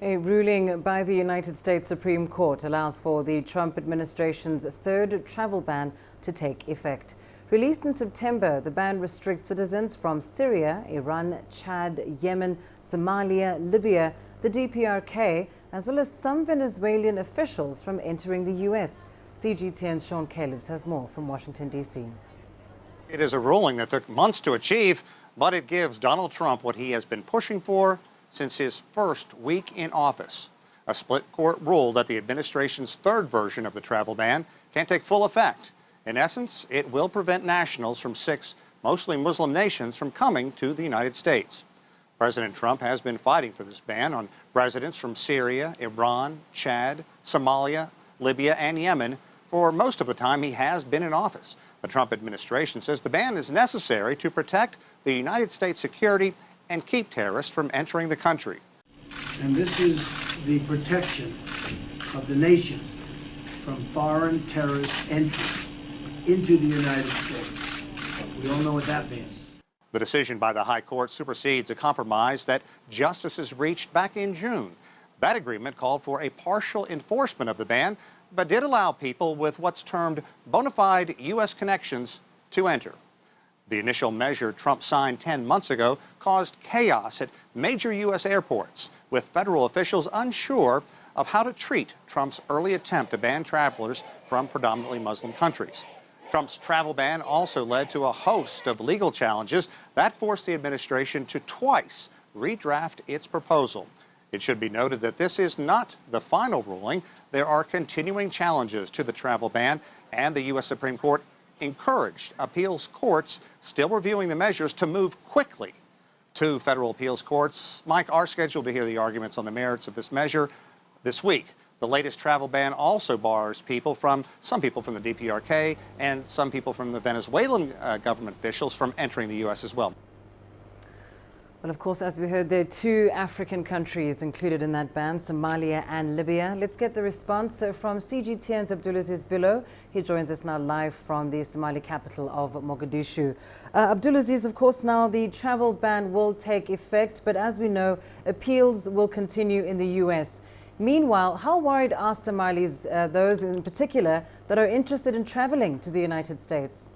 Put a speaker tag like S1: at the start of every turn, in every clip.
S1: A ruling by the United States Supreme Court allows for the Trump administration's third travel ban to take effect. Released in September, the ban restricts citizens from Syria, Iran, Chad, Yemen, Somalia, Libya, the DPRK, as well as some Venezuelan officials from entering the U.S. CGTN's Callebs has more from Washington, D.C.
S2: It is a ruling that took months to achieve, but it gives Donald Trump what he has been pushing for since his first week in office. A split court ruled that the administration's third version of the travel ban can't take full effect. In essence, it will prevent nationals from 6 mostly Muslim nations from coming to the United States. President Trump has been fighting for this ban on residents from Syria, Iran, Chad, Somalia, Libya, and Yemen for most of the time he has been in office. The Trump administration says the ban is necessary to protect the United States' security and keep terrorists from entering the country.
S3: And this is the protection of the nation from foreign terrorist entry into the United States. We all know what that means.
S2: The decision by the High Court supersedes a compromise that justices reached back in June. That agreement called for a partial enforcement of the ban, but did allow people with what's termed bona fide U.S. connections to enter. The initial measure Trump signed 10 months ago caused chaos at major U.S. airports, with federal officials unsure of how to treat Trump's early attempt to ban travelers from predominantly Muslim countries. Trump's travel ban also led to a host of legal challenges that forced the administration to twice redraft its proposal. It should be noted that this is not the final ruling. There are continuing challenges to the travel ban, and the U.S. Supreme Court encouraged appeals courts still reviewing the measures to move quickly. 2 federal appeals courts, Mike, are scheduled to hear the arguments on the merits of this measure this week. The latest travel ban also bars some people from the DPRK and some people from the Venezuelan government officials from entering the U.S. as well.
S1: Well, of course, as we heard, there are 2 African countries included in that ban, Somalia and Libya. Let's get the response from CGTN's Abdulaziz Billo. He joins us now live from the Somali capital of Mogadishu. Abdulaziz, of course, now the travel ban will take effect, but as we know, appeals will continue in the U.S. Meanwhile, how worried are Somalis, those in particular, that are interested in traveling to the United States?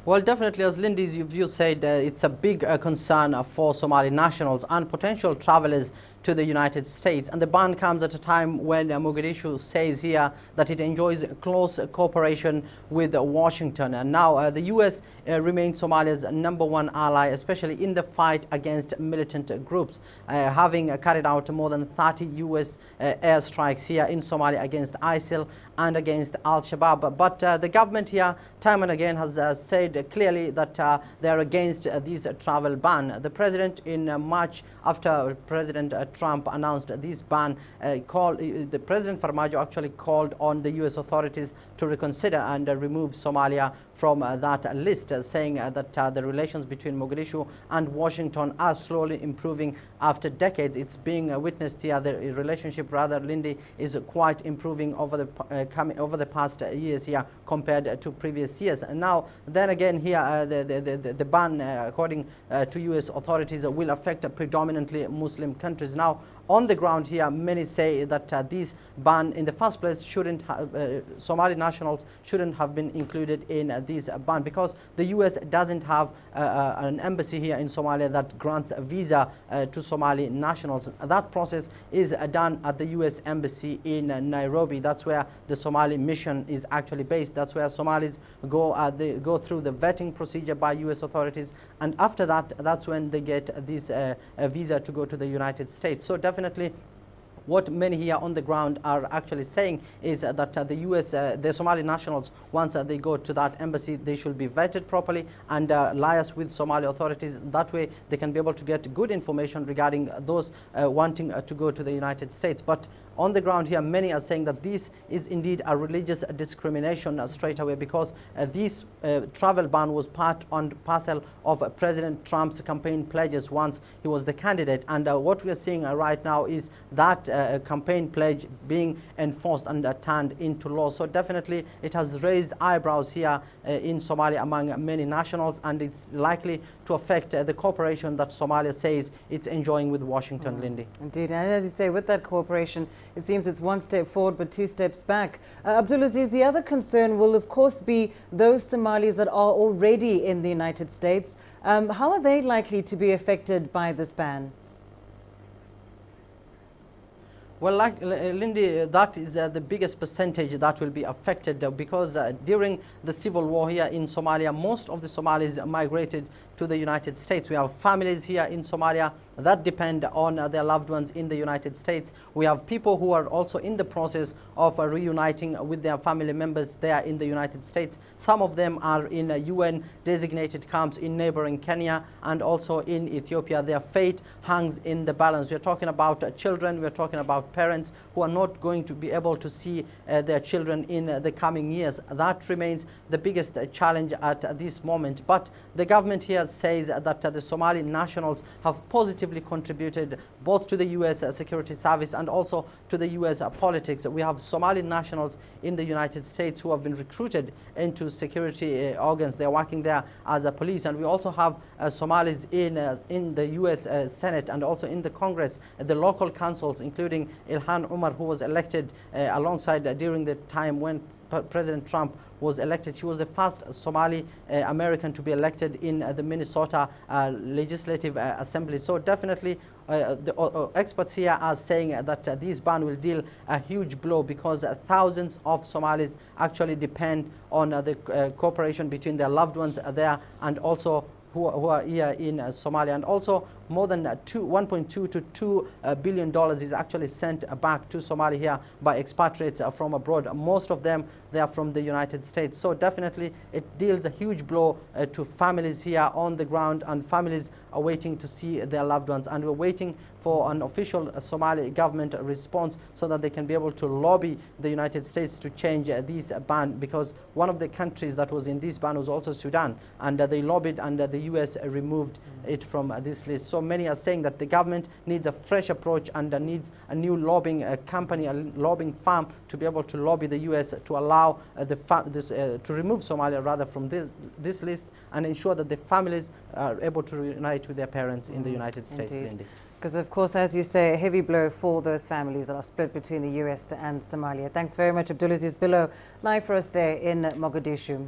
S4: Well, definitely, as Lindy's you said, it's a big concern for Somali nationals and potential travelers to the United States. And the ban comes at a time when Mogadishu says here that it enjoys close cooperation with Washington. And now the U.S. remains Somalia's #1 ally, especially in the fight against militant groups, having carried out more than 30 U.S. airstrikes here in Somalia against ISIL and against Al-Shabaab. But the government here, time and again, has said clearly that they are against this travel ban. The president, in March, after President Trump announced this ban, the President Farmajo actually called on the U.S. authorities to reconsider and remove Somalia from that list, saying that the relations between Mogadishu and Washington are slowly improving after decades. It's being witnessed here. The relationship, rather, Lindy, is quite improving over the past years here compared to previous years. And now, then again, here the ban, according to U.S. authorities, will affect predominantly Muslim countries. Now, on the ground here, many say that this ban in the first place shouldn't have, Somali nationals shouldn't have been included in this ban, because the U.S. doesn't have an embassy here in Somalia that grants a visa to Somali nationals. That process is done at the U.S. embassy in Nairobi. That's where the Somali mission is actually based. That's where Somalis go, they go through the vetting procedure by U.S. authorities, and after that, that's when they get this visa to go to the United States. So definitely, what many here on the ground are actually saying is that the Somali nationals, once they go to that embassy, they should be vetted properly and liaise with Somali authorities. That way, they can be able to get good information regarding those wanting to go to the United States. But on the ground here, many are saying that this is indeed a religious discrimination straight away, because this travel ban was part and parcel of President Trump's campaign pledges once he was the candidate. And what we are seeing right now is that campaign pledge being enforced and turned into law. So definitely it has raised eyebrows here in Somalia among many nationals, and it's likely to affect the cooperation that Somalia says it's enjoying with Washington, Lindy.
S1: Indeed, and as you say, with that cooperation, it seems it's one step forward but two steps back. Abdulaziz, the other concern will of course be those Somalis that are already in the United States. How are they likely to be affected by this ban?
S4: Well, Lindy, that is the biggest percentage that will be affected because during the civil war here in Somalia, most of the Somalis migrated to the United States. We have families here in Somalia that depend on their loved ones in the United States. We have people who are also in the process of reuniting with their family members there in the United States. Some of them are in UN designated camps in neighboring Kenya and also in Ethiopia. Their fate hangs in the balance. We're talking about children, we're talking about parents who are not going to be able to see their children in the coming years. That remains the biggest challenge at this moment. But the government here says that the Somali nationals have positively contributed both to the U.S. Security Service and also to the U.S. Politics. We have Somali nationals in the United States who have been recruited into security organs. They're working there as a police. And we also have Somalis in the U.S. Senate and also in the Congress, the local councils, including Ilhan Omar, who was elected alongside during the time when President Trump was elected. She was the first Somali American to be elected in the Minnesota Legislative Assembly. So definitely the experts here are saying that this ban will deal a huge blow because thousands of Somalis actually depend on the cooperation between their loved ones there and also who are here in Somalia. And also more than $1.2 to $2 billion is actually sent back to Somalia here by expatriates from abroad. Most of them, they are from the United States. So definitely it deals a huge blow to families here on the ground, and families are waiting to see their loved ones. And we're waiting for an official Somali government response so that they can be able to lobby the United States to change this ban, because one of the countries that was in this ban was also Sudan, and they lobbied and the US removed it from this list. So many are saying that the government needs a fresh approach and needs a new lobbying company, a lobbying firm to be able to lobby the US to allow to remove Somalia rather from this list and ensure that the families are able to reunite with their parents in the United States. Lindy.
S1: Because, of course, as you say, a heavy blow for those families that are split between the US and Somalia. Thanks very much, Abdulaziz Billow, live for us there in Mogadishu.